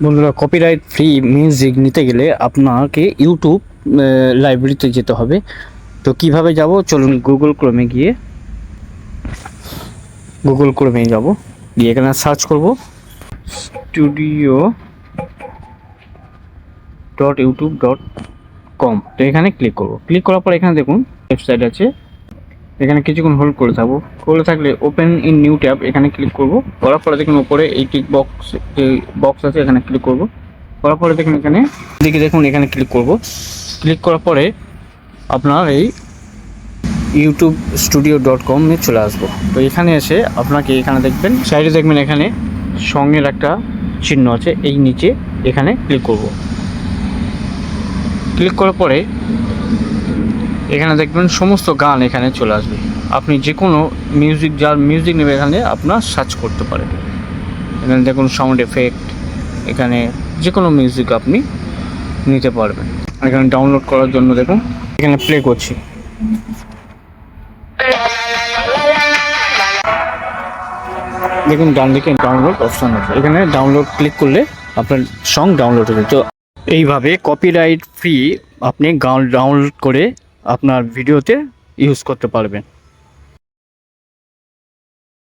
বন্ধুরা, copyright free music নিতে গেলে আপনাকে ইউটিউব লাইব্রেরিতে যেতে হবে। তো কিভাবে যাব, চলুন গুগল ক্রোমে যাব, গিয়ে এখানে সার্চ করব studio.youtube.com। তো এখানে ক্লিক করব। ক্লিক করার পর এখানে দেখুন ওয়েবসাইট আছে, এখানে কিছুক্ষণ হোল্ড করে থাকবো। করে থাকলে ওপেন ইন নিউ ট্যাব এখানে ক্লিক করব। করার পরে দেখুন উপরে এই টিক বক্স যে বক্স আছে এখানে ক্লিক করব। করার পরে দেখুন এখানে দেখুন এখানে ক্লিক করব। ক্লিক করার পরে আপনার এই youtube.studio.com এ চলে আসবো। তো এখানে এসে আপনাকে এখানে দেখবেন সাইডে দেখবেন এখানে সঙ্গের একটা চিহ্ন আছে, এই নিচে এখানে ক্লিক করব। ক্লিক করার পরে এখানে দেখবেন সমস্ত গান এখানে চলে আসবে। আপনি যে কোনো যার মিউজিক নেবে এখানে আপনার সার্চ করতে পারেন। এখানে দেখুন সাউন্ড এফেক্ট, এখানে যে কোনো মিউজিক আপনি নিতে পারবেন। এখানে ডাউনলোড করার জন্য দেখুন এখানে প্লে করছি। দেখুন ডান দিকে ডাউনলোড অপশন আছে, এখানে ডাউনলোড ক্লিক করলে আপনার সং ডাউনলোড হবে। তো এইভাবে কপিরাইট ফ্রি আপনি গান ডাউনলোড করে আপনার ভিডিওতে ইউজ করতে পারবেন।